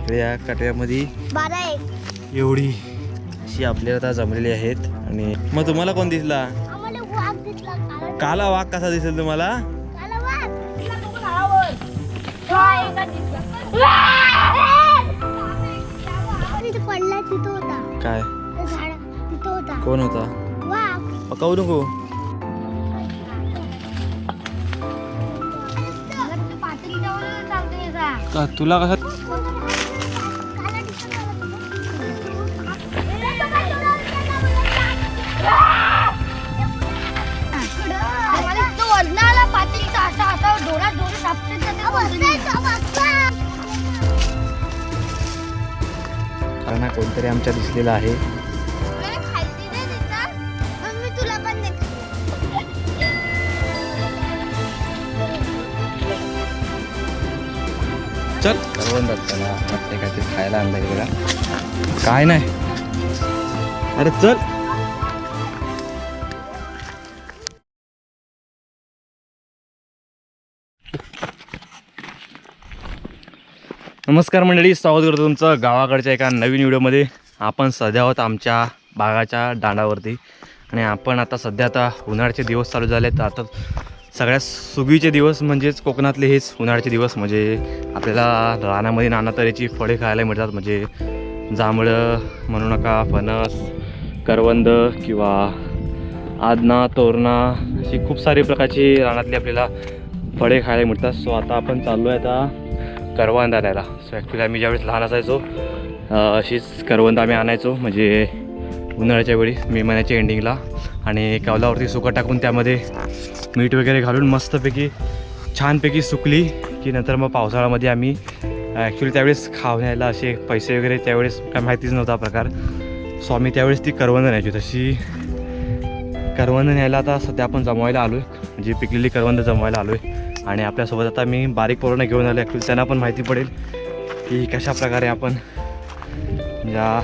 इकडे या काट्यामध्ये 12 एवढी अशी आपल्याला आता जमलेली आहेत. आणि मग तुम्हाला कोण दिसला? आम्हाला वाघ दिसला. काला वाघ कसा दिसेल तुम्हाला? काला वाघ दिसला तो झाडावर. काय का दिसला? तिथे पडला तिथे होता. काय त्या झाड तिथे होता. कोण होता? वाघ. पकावू नको. का तुला कसा कारण कोणतरी आमच्या दिसलेला आहे. चल करवंद त्याला वाटते काहीतरी खायला आणलं आहे बघा. काय नाही, अरे चल. नमस्कार मंडळी, स्वागत करतो तुमचं गावाकडच्या एका नवीन व्हिडिओमध्ये. आपण सध्या आहोत आमच्या बागाच्या दांडावरती आणि आपण आता सध्या उन्हाळ्याचे दिवस चालू झाले आहेत. आता सगळ्यात सुगीचे दिवस म्हणजेच कोकणातले हेच उन्हाळ्याचे दिवस. म्हणजे आपल्याला रानामध्ये नाना तऱ्हेची फळे खायला मिळतात. म्हणजे जांभळं म्हणू नका, फणस, करवंद किंवा आदना, तोरणा अशी खूप सारी प्रकारची रानातली आपल्याला फळे खायला मिळतात. सो आता आपण चाललो आहे आता करवंद आणायला. सो ॲक्च्युली आम्ही ज्यावेळेस लहान असायचो अशीच करवंद आम्ही आणायचो. म्हणजे उन्हाळ्याच्या वेळी मे महिन्याच्या एंडिंगला आणि कवलावरती सुकं टाकून त्यामध्ये मीठ वगैरे घालून मस्तपैकी छानपैकी सुकली की नंतर मग पावसाळ्यामध्ये आम्ही ॲक्च्युली त्यावेळेस खाण्याला असे पैसे वगैरे त्यावेळेस काय माहितीच नव्हता प्रकार. सो आम्ही त्यावेळेस ती करवंद न्यायची. तशी करवंद न्यायला आता सध्या आपण जमवायला आलो आहे. म्हणजे पिकलेली करवंद जमवायला आलो आहे. आणि आपल्यासोबत आता मी बारीक पोरांना घेऊन आलो. ॲक्च्युली त्यांना पण माहिती पडेल की कशाप्रकारे आपण ज्या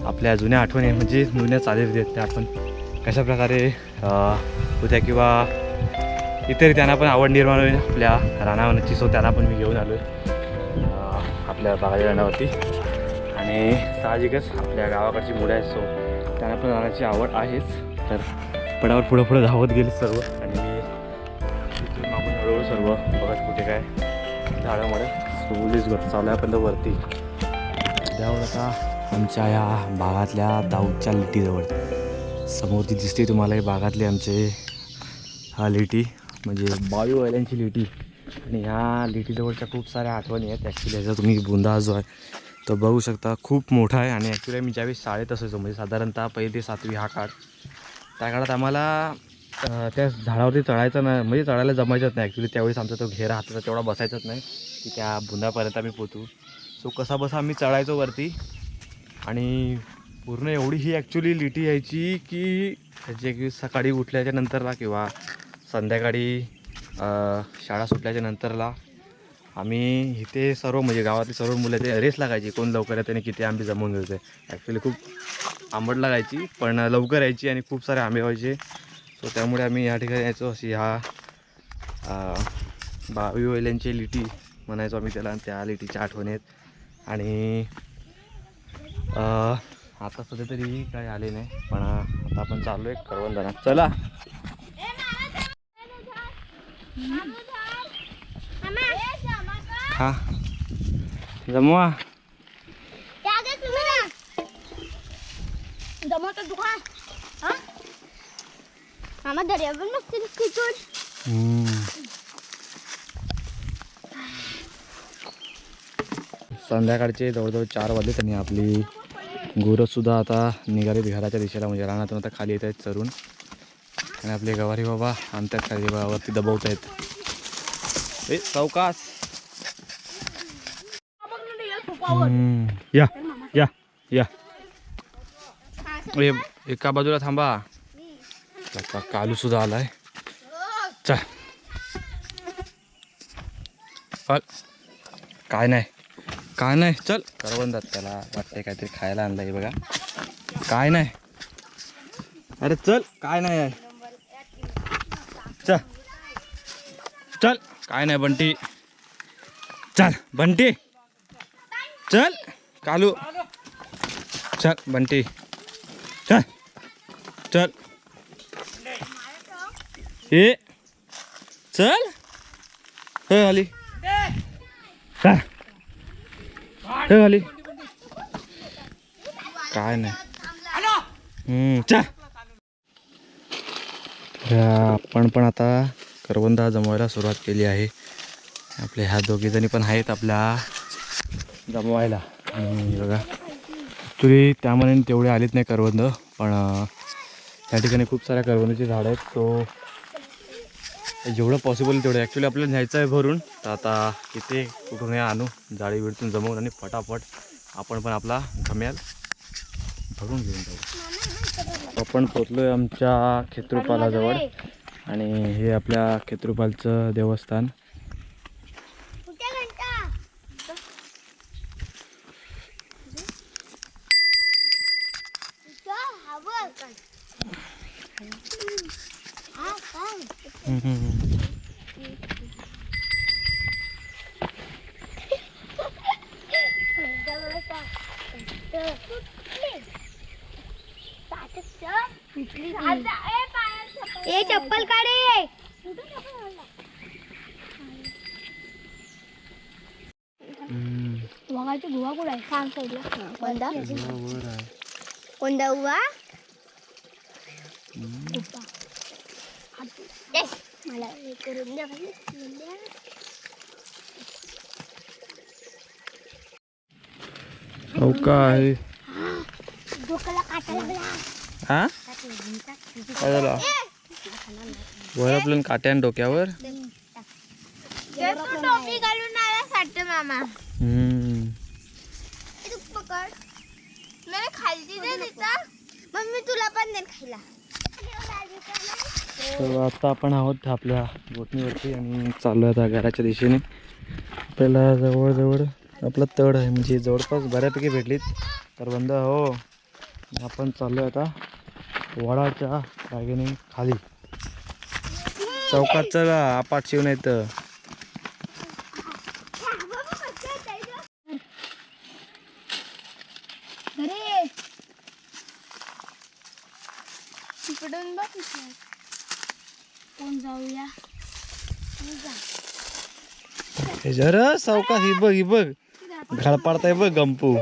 आपल्या जुन्या आठवणी म्हणजे जुन्या चालीरीती आहेत त्या आपण कशाप्रकारे उद्या किंवा इतर त्यांना पण आवड निर्माण होईल आपल्या रानावरची. सो त्यांना पण मी घेऊन आलो आहे आपल्या बागाच्या रानावरती. आणि साहजिकच आपल्या गावाकडची मुलं आहेत. सो त्यांना पण रानाची आवड आहेच. तर पडावर पुढं धावत गेले सर्व. आणि मी तिथून मागून हळूहळू सर्व बघत कुठे काय झाडामुळे सोलीच घर चालू आहे आपण वरती. त्यावर आता आमच्या या बागातल्या दाऊदच्या लिटीजवळ समोर ती दिसते तुम्हाला. ही बागातली आमचे हा लिटी म्हणजे बावी वैल्यांची लिटी. आणि ह्या लिटीजवळच्या खूप साऱ्या आठवणी आहेत. ॲक्च्युली ह्याचा तुम्ही बुंदा जो आहे तो बघू शकता, खूप मोठा आहे. आणि ॲक्च्युली मी ज्यावेळी शाळेत असायचो म्हणजे साधारणतः 1ली ते 7वी हा काळ, त्या काळात आम्हाला त्या झाडावरती चढायचं नाही म्हणजे चढायला जमायचंच नाही. ॲक्च्युली त्यावेळेस आमचा तो घेरा हाताचा तेवढा बसायचाच नाही की त्या बुंदापर्यंत आम्ही पोचू. सो कसा बसा आम्ही चढायचो वरती. आणि पूर्ण एवढी ही ॲक्च्युली लिटी यायची की त्याची की सकाळी उठल्याच्या नंतरला किंवा संध्याकाळी शाळा सुटल्याच्या नंतरला आम्ही इथे सर्व म्हणजे गावातली सर्व मुलं ते रेस लागायची कोण लवकर येते आणि किती आंबे जमवून घ्यायचे. ॲक्च्युली खूप आंबट लागायची पण लवकर यायची आणि खूप सारे आंबे व्हायचे. सो त्यामुळे आम्ही या ठिकाणी यायचो. अशी ह्या बावी वैल्यांची लिटी म्हणायचो आम्ही त्याला. त्या लिटीच्या आठवणी आहेत. आणि आता सध्या तरी काही आले नाही पण आता आपण चाललो आहे करवंदाना. चला हा जमवा संध्याकाळचे जवळजवळ 4 वाजलेत आणि आपली गुरंसुद्धा आता निघालीत घराच्या दिशेला. म्हणजे रानातून आता खाली येत आहेत चरून. आणि आपले गवारी बाबा आमच्यात खाली वरती दबवत आहेत. ए सावकाश या या या एका बाजूला थांबा. त्याचा कालूसुद्धा आलाय. चल काय नाही चल. करवंदात त्याला वाटते काहीतरी खायला आणलं आहे बघा. काय नाही, अरे चल. काय नाही आहे, चल चल. काय नाही बंटी, चल बंटी चल कालू चल बंटी चल चल ए चल हे आली चल हे आली काय नाही चल आपण पण आता करवंदा जमवायला सुरुवात केली आहे. आपले ह्या दोघी जणी पण आहेत आपल्या जमवायला. आणि बघा ॲक्च्युली त्यामध्ये तेवढे आलेच नाही करवंद, पण त्या ठिकाणी खूप साऱ्या करवंदाची झाडं आहेत. तो जेवढं पॉसिबल तेवढं ॲक्च्युली आपल्याला न्यायचं आहे भरून. तर आता इथे कुठून हे आणू जाळी बिडतून जमवून आणि फटाफट आपण पण आपला घम्याल भरून घेऊन जाऊ. आपण पोचलो आहे आमच्या खेत्रुपालाजवळ आणि हे आपल्या खेत्रुपालचं देवस्थान. ए चप्पल काढे. वाघाची गुहा कुठे आहे? सांग साईडला. कोणता कोणता उभा? मला हे करून द्या. हो काय डोक्याला काटा लागला. हा काय झालं वर आपलं काट्यान डोक्यावर. टोपी घालून आला साठ मामा. तू पकड. मला खालची दे तिथं. मम्मी तुला पण दे खायला. तर आता आपण आहोत आपल्या बोटणीवरती आणि चाललो आहे आता घराच्या दिशेने. आपल्याला जवळजवळ आपलं तळ आहे म्हणजे जवळपास बऱ्यापैकी भेटलीत करवंद. हो आपण चाललो आहे आता वडाच्या बागेने खाली. चौकात चला आपाट शिवून येतं. तिकडून बघ कोण जाऊया. हे जरा चौकात ही बघ ही बघ घाळ पाडताय बघ गंपू.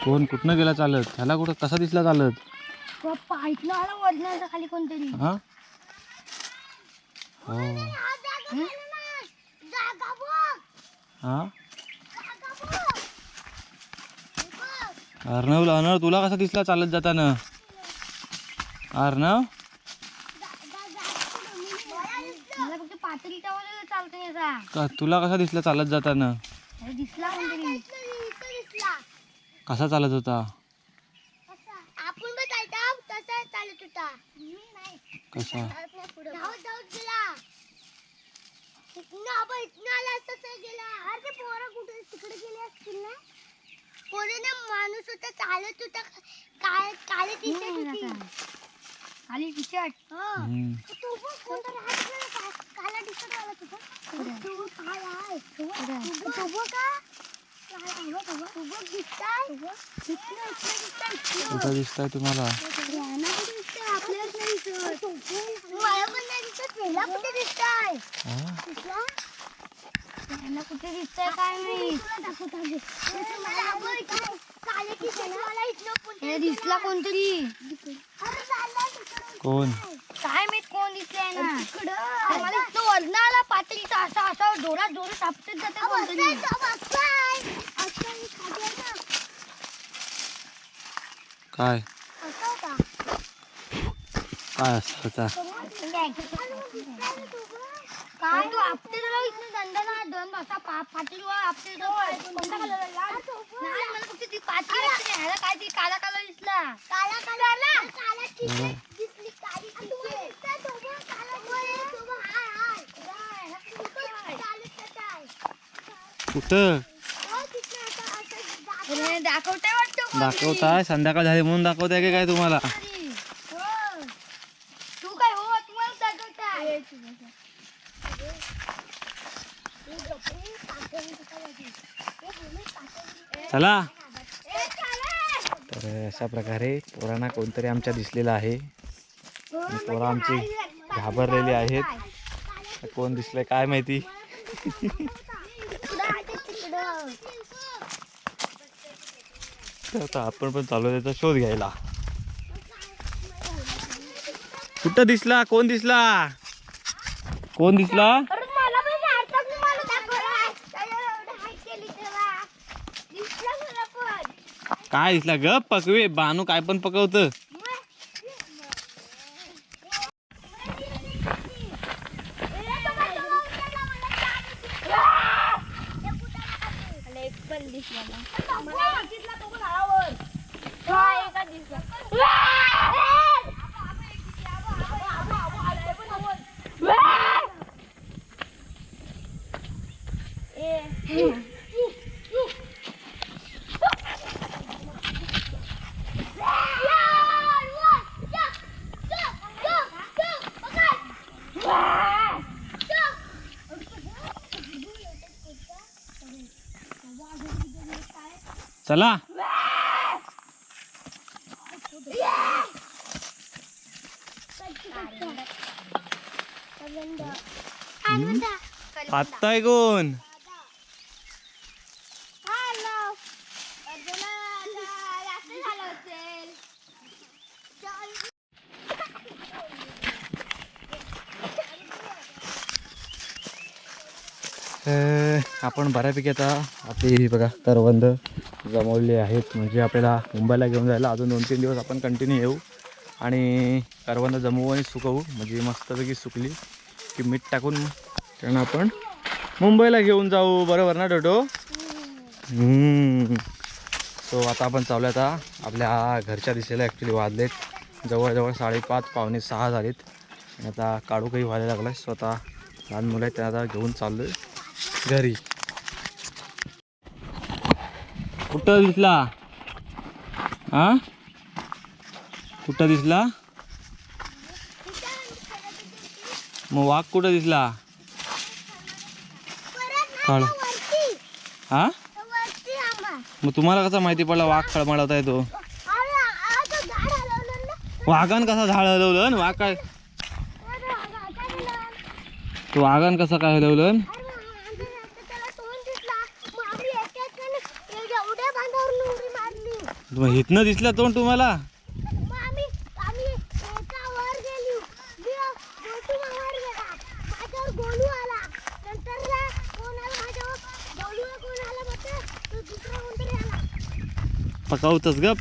कोण कुठनं गेला चालत? ह्याला कुठं कसा दिसला चालत? पाहिलं आला वजनाचा खाली कोणतरी. हा हो हा अर्णव अर्णव तुला कसा दिसला चालत जाताना? अर्णव फक्त पातळीच्या वर चालतं याचा. का तुला कसा दिसला चालत जाताना? दिसला कोणतरी. कसा चालत होता? आपण पण चालता तसा चालत होता. कसा धावत धावत गेला. इथनं आपण इथनं आला असता तर गेला. अरे ते पोरं कुठे तिकडे गेले असतील ना. पोरं ना माणूस होता चालत होता. काळे टी शर्ट होती. काळी टी शर्ट. तो बघ कोणतरी हात काळा टी शर्ट वाला होता. तो काळा आहे. तो बघ का कुठं दिसताय तुम्हाला? कुठे दिसतंय काय नाही. दिसला कोणतरी. कोण काय माहित कोण दिसलंय ना. मला इथं वरण आला पातळीचा असा असा जोरात जोरात आपटत जाते कोणतरी. काय काय असतं आता? काय तू आपटे जरा इथनं दंडाला दंड असा पाटीलवर आपटे कोणता कलर नाही मला फक्त ती पाटी वाटते. ह्याला काय ती काला कलर दिसला. काला कलर काला दिसली काळी कुठं दाखवते वाटतं दाखवताय? संध्याकाळ झाली म्हणून दाखवताय की काय तुम्हाला? चला. तर अशा प्रकारे पोरांना कोणतरी आमच्या दिसलेलं आहे. आणि पोरं आमची घाबरलेली आहेत. कोण दिसलंय काय माहिती. तर आता आपण पण चालू त्याचा शोध घ्यायला. कुठं दिसला? कोण दिसला? कोण दिसला? काय दिसला ग पकवे? बानू काय पण पकवत. चला. आत्ताय कोण? आपण बऱ्यापैकी आता आपली बघा करवंद जमवली आहेत. म्हणजे आपल्याला मुंबईला घेऊन जायला अजून 2-3 दिवस आपण कंटिन्यू येऊ आणि करवंद जमवू आणि सुकवू. म्हणजे मस्तपैकी सुकली की मीठ टाकून त्यांना आपण मुंबईला घेऊन जाऊ. बरोबर ना डोडो? सो आता आपण चालू आता आपल्या घरच्या दिशेला. ॲक्च्युली वाजलेत जवळजवळ 5:30 पावणे 6 झालेत. आणि आता काढू काही व्हायला लागला आहे. स्वतः लहान मुलं आहेत त्यांना आता घेऊन चाललो आहे घरी. कुठं दिसला? हा कुठं दिसला? मग वाघ कुठं दिसला? खळ. हा मग तुम्हाला कसा माहिती पडला वाघ खळमळवता येतो? वाघान कसा झाड हलवलं? वाघ काय तो वाघान कसा काय हलवलं? इथनं दिसला तोंड तुम्हाला? पकावतच गप.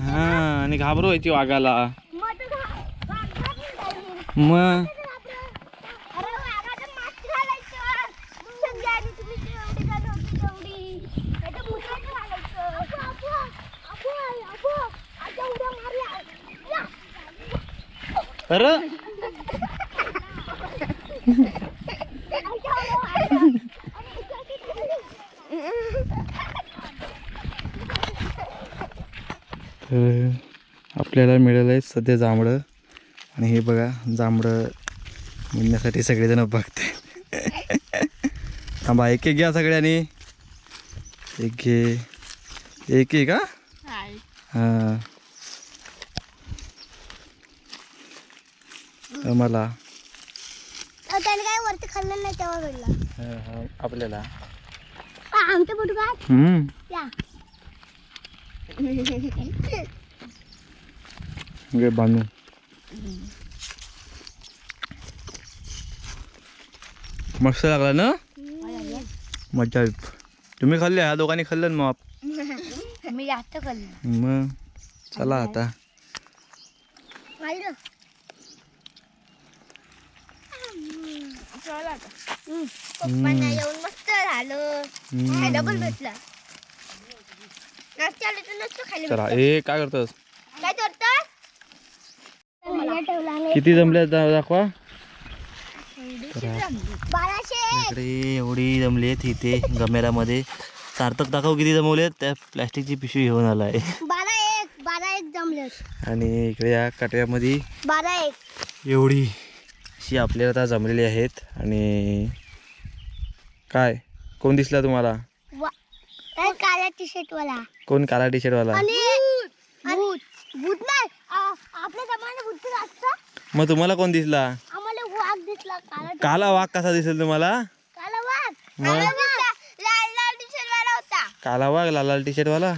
हा आणि घाबरू व्हायची वाघाला. मग खरं आपल्याला मिळालं आहे सध्या जांभळं. आणि हे बघा जांभळं मिळण्यासाठी सगळेजण बघते. थांबा एक एक घ्या सगळ्यांनी. एक घे. एक एक का? हां मला त्याने काय वरती खाल्लं नाही तेव्हा भेटला आपल्याला. आमचं फोटो का? बांधू मस्त लागला ना? मजा. तुम्ही खाल्ले? ह्या दोघांनी खाल्लं मग? मी जास्त खाल्लं. मग चला आता. पप्पांना येऊन मस्त झालं. डबल भेटला. चला ए काय करतोस? काय करतोस? किती जमले दाखवा. 1200. इकडे एवढी जमली आहेत इथे गमेरामध्ये. सार्थक दाखव किती जमवले. त्या प्लॅस्टिकची पिशवी घेऊन आलाय. 12 जमले. आणि इकडे या कटव्यामध्ये 12 एवढी अशी आपल्याला आता जमलेली आहेत. आणि काय कोण दिसला तुम्हाला? काळ्या टी शर्ट वाला कोण काळा टी शर्ट वाला? भूत नाही आपल्या जमान्यात भूत असतं. मग तुम्हाला कोण दिसला? आम्हाला वाघ दिसला. काला वाघ कसा दिसेल तुम्हाला? काला वाघ मग लाल लाल टी शर्ट वाला होता. काला वाघ लाल लाल टी शर्ट वाला.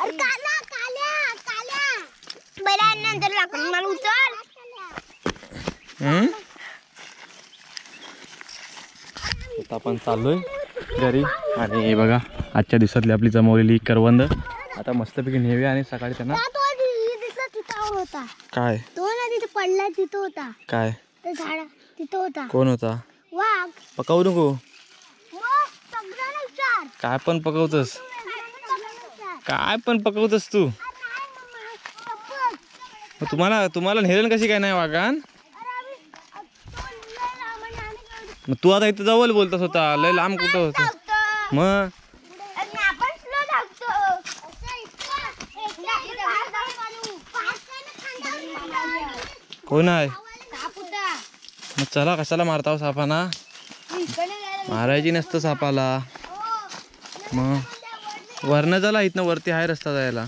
अरे काला काल्या काल्या बरा नंतर लागतो मला उचल. आता आपण चाललोय घरी आणि हे बघा आजच्या दिवसातली आपली जमवलेली करवंद आता मस्तपैकी नेऊया आणि सकाळी त्यांना होता काय तो ना तिथे पडला तिथं होता. काय त्या झाडा तिथं होता कोण होता? वाघ. पकवू नको. मग सगळ्यांना विचार. काय पण पकवतस काय पण पकवतस तू? मग तुम्हाला नेलं कशी काय नाही वागान? मग तू आता इथं जवळ बोलतस होता लय लांब कुठं होतं मग? कोण आहे? मग चला कशाला मारताव सापाना? मारायची नसतं सापाला. मग वरनं झाला इथनं वरती आहे रस्ता जायला.